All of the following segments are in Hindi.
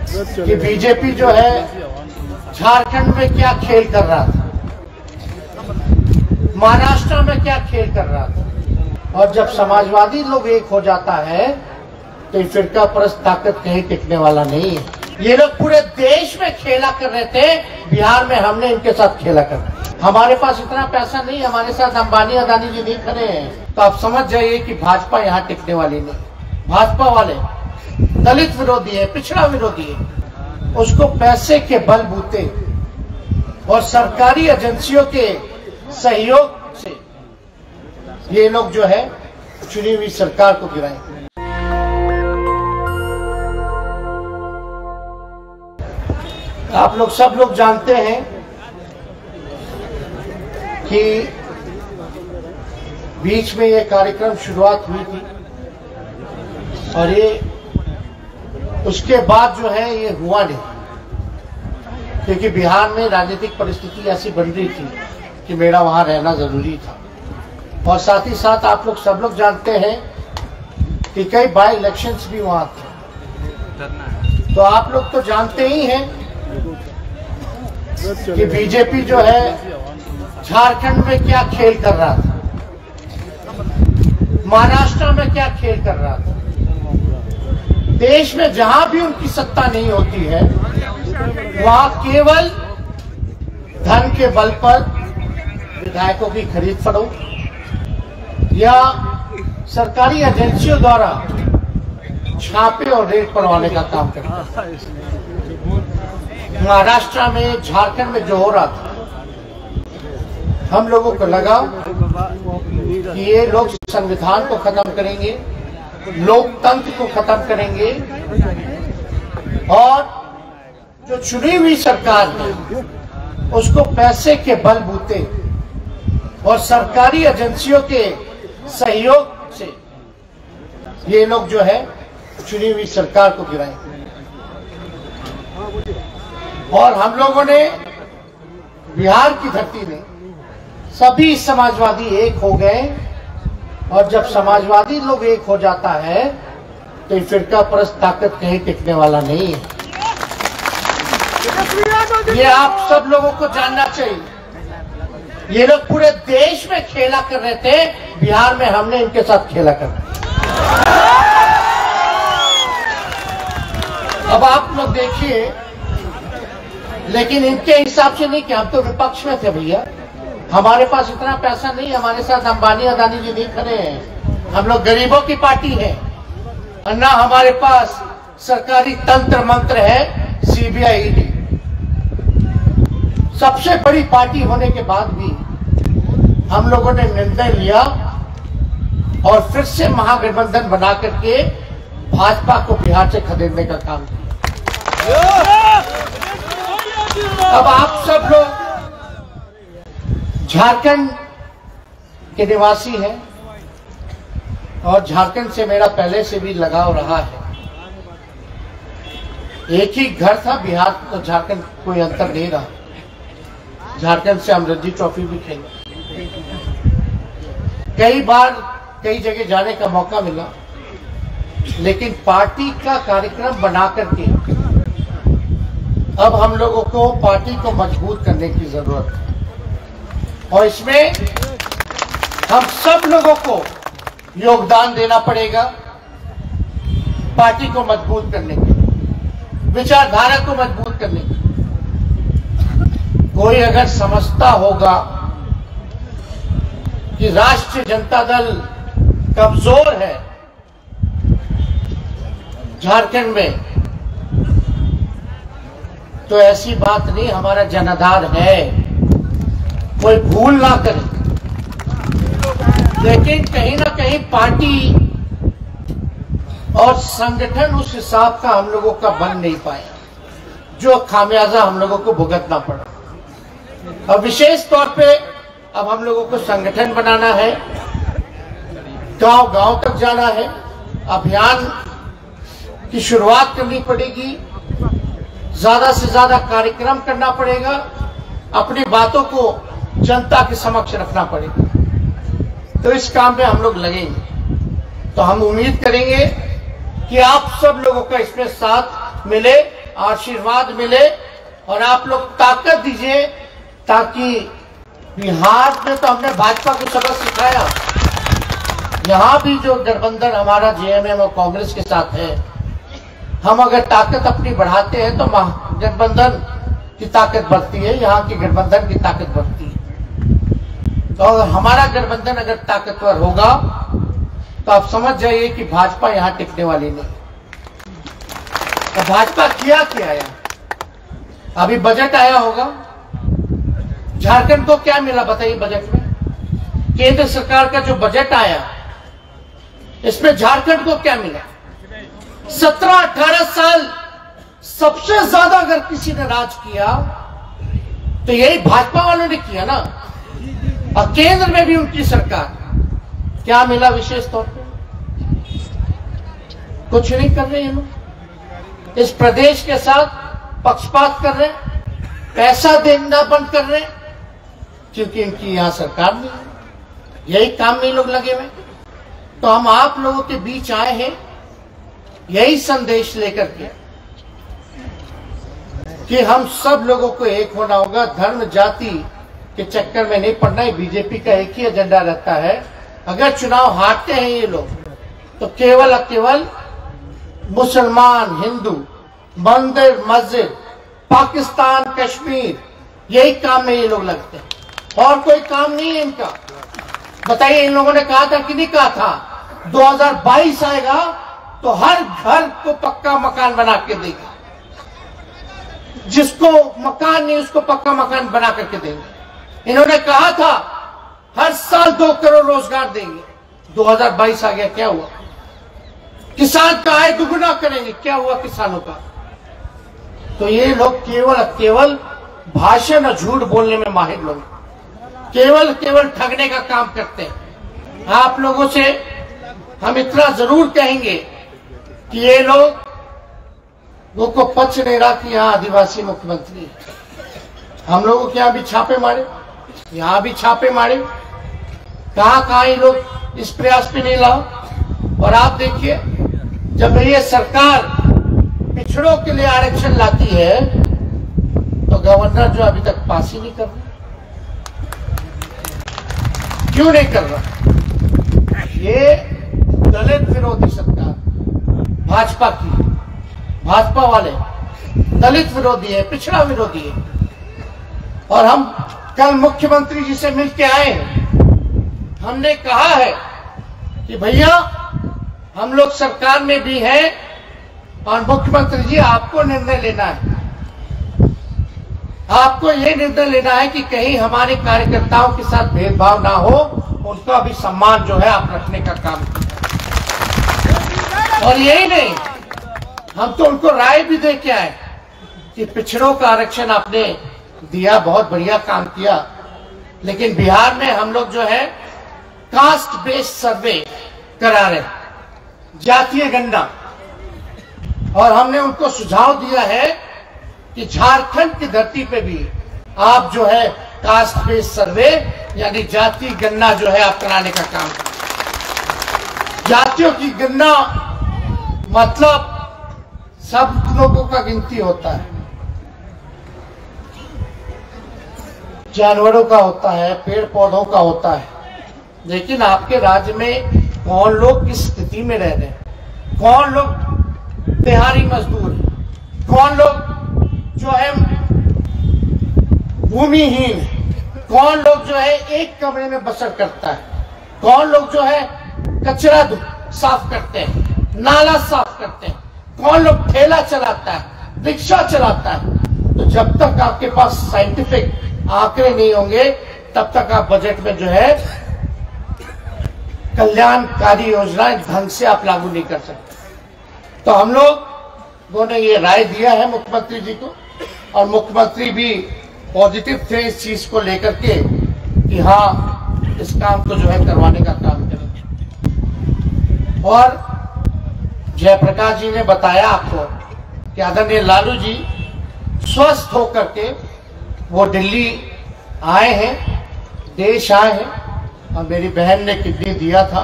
कि बीजेपी जो है झारखंड में क्या खेल कर रहा था, महाराष्ट्र में क्या खेल कर रहा था। और जब समाजवादी लोग एक हो जाता है तो ये फिरका परस्त ताकत कहीं टिकने वाला नहीं है। ये लोग पूरे देश में खेला कर रहे थे, बिहार में हमने इनके साथ खेला कर रहे। हमारे पास इतना पैसा नहीं, हमारे साथ अंबानी अदानी जी नहीं खड़े हैं। तो आप समझ जाइए कि भाजपा यहाँ टिकने वाली नहीं। भाजपा वाले दलित विरोधी है, पिछड़ा विरोधी है, उसको पैसे के बलबूते और सरकारी एजेंसियों के सहयोग से ये लोग जो है चुनी हुई सरकार को गिराएंगे। आप लोग सब लोग जानते हैं कि बीच में ये कार्यक्रम शुरुआत हुई थी और ये उसके बाद जो है ये हुआ नहीं, क्योंकि बिहार में राजनीतिक परिस्थिति ऐसी बन रही थी कि मेरा वहां रहना जरूरी था। और साथ ही साथ आप लोग सब लोग जानते हैं कि कई बाई इलेक्शंस भी वहां थे। तो आप लोग तो जानते ही हैं कि बीजेपी जो है झारखंड में क्या खेल कर रहा था, महाराष्ट्र में क्या खेल कर रहा था। देश में जहां भी उनकी सत्ता नहीं होती है वहां केवल धन के बल पर विधायकों की खरीद फरोख्त या सरकारी एजेंसियों द्वारा छापे और रेड पड़वाने का काम करता है। महाराष्ट्र में, झारखंड में जो हो रहा था, हम लोगों को लगा कि ये लोग संविधान को खत्म करेंगे, लोकतंत्र को खत्म करेंगे और जो चुनी हुई सरकार है उसको पैसे के बलबूते और सरकारी एजेंसियों के सहयोग से ये लोग जो है चुनी हुई सरकार को गिराएंगे। और हम लोगों ने बिहार की धरती में सभी समाजवादी एक हो गए। और जब समाजवादी लोग एक हो जाता है तो फिरका परस्त ताकत कहीं टिकने वाला नहीं है। ये आप सब लोगों को जानना चाहिए। ये लोग पूरे देश में खेला कर रहे थे, बिहार में हमने इनके साथ खेला कर रहे। अब आप लोग देखिए, लेकिन इनके हिसाब से नहीं कि हम तो विपक्ष में थे भैया, हमारे पास इतना पैसा नहीं, हमारे साथ अंबानी अदानी जी नहीं खड़े हैं, हम लोग गरीबों की पार्टी है। और ना हमारे पास सरकारी तंत्र मंत्र है, सीबीआई ईडी। सबसे बड़ी पार्टी होने के बाद भी हम लोगों ने निर्णय लिया और फिर से महागठबंधन बना करके भाजपा को बिहार से खदेड़ने का काम किया। अब आप सब लोग झारखंड के निवासी हैं और झारखंड से मेरा पहले से भी लगाव रहा है। एक ही घर था, बिहार तो झारखंड कोई अंतर नहीं रहा। झारखंड से हम रणजी ट्रॉफी भी खेले, कई बार कई जगह जाने का मौका मिला, लेकिन पार्टी का कार्यक्रम बना करके अब हम लोगों को पार्टी को मजबूत करने की जरूरत है। और इसमें हम सब लोगों को योगदान देना पड़ेगा पार्टी को मजबूत करने के, विचारधारा को मजबूत करने के। कोई अगर समझता होगा कि राष्ट्रीय जनता दल कमजोर है झारखंड में, तो ऐसी बात नहीं, हमारा जनाधार है, कोई भूल ना करे। लेकिन कहीं ना कहीं पार्टी और संगठन उस हिसाब का हम लोगों का बन नहीं पाया, जो खामियाजा हम लोगों को भुगतना पड़ा। और विशेष तौर पे अब हम लोगों को संगठन बनाना है, गांव-गांव तक जाना है, अभियान की शुरुआत करनी पड़ेगी, ज्यादा से ज्यादा कार्यक्रम करना पड़ेगा, अपनी बातों को जनता के समक्ष रखना पड़ेगा। तो इस काम में हम लोग लगेंगे। तो हम उम्मीद करेंगे कि आप सब लोगों का इसमें साथ मिले आशीर्वाद मिले और आप लोग ताकत दीजिए, ताकि बिहार में तो हमने भाजपा को सबक सिखाया, यहाँ भी जो गठबंधन हमारा जेएमएम और कांग्रेस के साथ है, हम अगर ताकत अपनी बढ़ाते हैं तो गठबंधन की ताकत बढ़ती है, यहाँ की गठबंधन की ताकत बढ़ती है। तो अगर हमारा गठबंधन अगर ताकतवर होगा तो आप समझ जाइए कि भाजपा यहाँ टिकने वाली नहीं। तो भाजपा किया क्या आया, अभी बजट आया होगा, झारखंड को क्या मिला बताइए बजट में? केंद्र सरकार का जो बजट आया इसमें झारखंड को क्या मिला? 17-18 साल सबसे ज्यादा अगर किसी ने राज किया तो यही भाजपा वालों ने किया ना, और केंद्र में भी उनकी सरकार। क्या मिला विशेष तौर पे? कुछ नहीं कर रहे हैं लोग, इस प्रदेश के साथ पक्षपात कर रहे हैं, पैसा देना बंद कर रहे हैं, क्योंकि इनकी यहां सरकार नहीं है, यही काम में लोग लगे हुए। तो हम आप लोगों के बीच आए हैं यही संदेश लेकर के कि हम सब लोगों को एक होना होगा, धर्म जाति के चक्कर में नहीं पड़ना है। बीजेपी का एक ही एजेंडा रहता है, अगर चुनाव हारते हैं ये लोग तो केवल और केवल मुसलमान, हिंदू, मंदिर, मस्जिद, पाकिस्तान, कश्मीर, यही काम में ये लोग लगते हैं, और कोई काम नहीं है इनका। बताइए, इन लोगों ने कहा था कि नहीं कहा था 2022 आएगा तो हर घर को पक्का मकान बना के देगा, जिसको मकान नहीं उसको पक्का मकान बना करके देंगे। इन्होंने कहा था हर साल 2 करोड़ रोजगार देंगे, 2022 आ गया, क्या हुआ? किसान का आय दुगुना करेंगे, क्या हुआ किसानों का? तो ये लोग केवल भाषण और झूठ बोलने में माहिर लोग, केवल ठगने का काम करते हैं। आप लोगों से हम इतना जरूर कहेंगे कि ये लोगों को पच नहीं रहा कि यहाँ आदिवासी मुख्यमंत्री। हम लोगों के यहाँ भी छापे मारे, यहाँ भी छापे मारे, कहाँ ये लोग इस प्रयास पे नहीं लाओ। और आप देखिए, जब ये सरकार पिछड़ों के लिए आरक्षण लाती है तो गवर्नर जो अभी तक पास ही नहीं कर रहा, क्यों नहीं कर रहा? ये दलित विरोधी सरकार भाजपा की, भाजपा वाले दलित विरोधी है, पिछड़ा विरोधी है। और हम कल मुख्यमंत्री जी से मिलके आए हैं, हमने कहा है कि भैया हम लोग सरकार में भी हैं और मुख्यमंत्री जी आपको निर्णय लेना है, आपको ये निर्णय लेना है कि कहीं हमारे कार्यकर्ताओं के साथ भेदभाव ना हो, उनका भी सम्मान जो है आप रखने का काम करें। और यही नहीं, हम तो उनको राय भी दे के आए कि पिछड़ों का आरक्षण आपने दिया, बहुत बढ़िया काम किया, लेकिन बिहार में हम लोग जो है कास्ट बेस्ड सर्वे करा रहे, जातीय गणना। और हमने उनको सुझाव दिया है कि झारखंड की धरती पे भी आप जो है कास्ट बेस्ड सर्वे यानी जाति गणना जो है आप कराने का काम करें। जातियों की गणना मतलब सब लोगों का गिनती होता है, जानवरों का होता है, पेड़ पौधों का होता है, लेकिन आपके राज्य में कौन लोग किस स्थिति में रह रहे हैं, कौन लोग दिहाड़ी मजदूर है, कौन लोग जो है भूमिहीन है, कौन लोग जो है एक कमरे में बसर करता है, कौन लोग जो है कचरा साफ करते हैं, नाला साफ करते हैं, कौन लोग ठेला चलाता है, रिक्शा चलाता है। तो जब तक आपके पास साइंटिफिक आंकड़े नहीं होंगे तब तक आप बजट में जो है कल्याणकारी योजनाएं ढंग से आप लागू नहीं कर सकते। तो हम लोगों ने ये राय दिया है मुख्यमंत्री जी को, और मुख्यमंत्री भी पॉजिटिव थे इस चीज को लेकर के कि हाँ इस काम को जो है करवाने का काम करेंगे। और जयप्रकाश जी ने बताया आपको कि आदरणीय लालू जी स्वस्थ होकर के वो दिल्ली आए हैं, देश आए हैं, और मेरी बहन ने किडनी दिया था।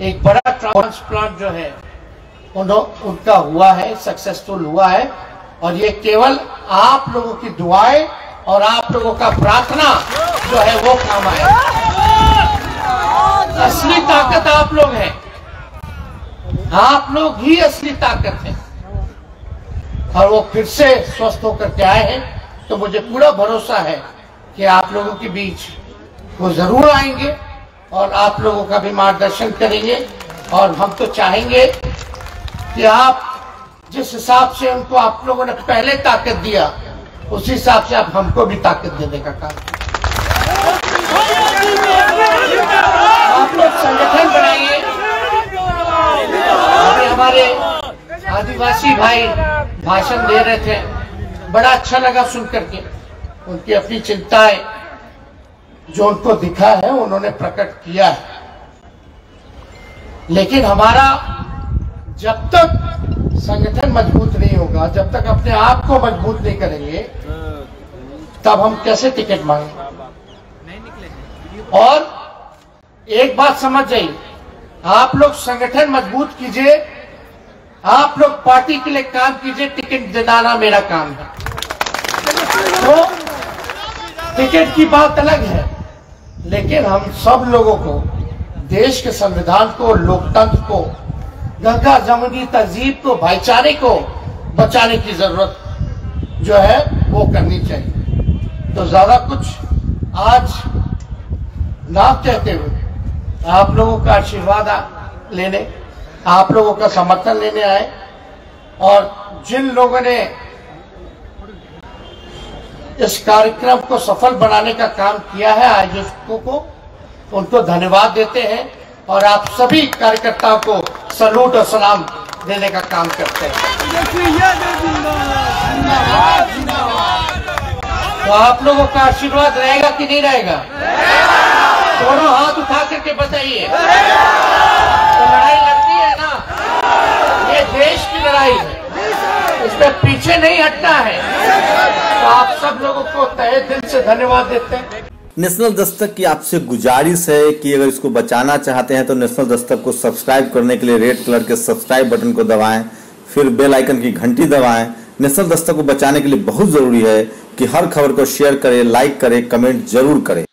एक बड़ा ट्रांसप्लांट जो है उनका हुआ है, सक्सेसफुल हुआ है, और ये केवल आप लोगों की दुआएं और आप लोगों का प्रार्थना जो है वो काम आए। असली ताकत आप लोग हैं, आप लोग ही असली ताकत है। और वो फिर से स्वस्थ होकर के आए हैं, तो मुझे पूरा भरोसा है कि आप लोगों के बीच वो जरूर आएंगे और आप लोगों का भी मार्गदर्शन करेंगे। और हम तो चाहेंगे कि आप जिस हिसाब से उनको आप लोगों ने पहले ताकत दिया, उसी हिसाब से आप हमको भी ताकत देने का काम। आप लोग संगठन बनाइए। अभी हमारे आदिवासी भाई भाषण दे रहे थे, बड़ा अच्छा लगा सुन करके। उनकी अपनी चिंताएं जो उनको दिखा है उन्होंने प्रकट किया है। लेकिन हमारा जब तक संगठन मजबूत नहीं होगा, जब तक अपने आप को मजबूत नहीं करेंगे, तब हम कैसे टिकट मांगेंगे। और एक बात समझ जाइए, आप लोग संगठन मजबूत कीजिए, आप लोग पार्टी के लिए काम कीजिए, टिकट दिलाना मेरा काम है। तो टिकट की बात अलग है, लेकिन हम सब लोगों को, देश के संविधान को, लोकतंत्र को, गंगा जमुनी तहजीब को, भाईचारे को बचाने की जरूरत जो है वो करनी चाहिए। तो ज्यादा कुछ आज ना कहते हुए आप लोगों का आशीर्वाद लेने, आप लोगों का समर्थन लेने आए। और जिन लोगों ने इस कार्यक्रम को सफल बनाने का काम किया है, आयोजकों को, उनको धन्यवाद देते हैं। और आप सभी कार्यकर्ताओं को सलूट और सलाम देने का काम करते हैं। तो आप लोगों का आशीर्वाद रहेगा कि नहीं रहेगा? दोनों हाथ उठा करके बताइए। तो लड़ाई लड़नी है ना, ये देश की लड़ाई है, इसमें पीछे नहीं हटना है। तो आप सब लोगों को तहे दिल से धन्यवाद देते हैं। नेशनल दस्तक की आपसे गुजारिश है कि अगर इसको बचाना चाहते हैं तो नेशनल दस्तक को सब्सक्राइब करने के लिए रेड कलर के सब्सक्राइब बटन को दबाएं, फिर बेल आइकन की घंटी दबाएं। नेशनल दस्तक को बचाने के लिए बहुत जरूरी है कि हर खबर को शेयर करें, लाइक करें, कमेंट जरूर करें।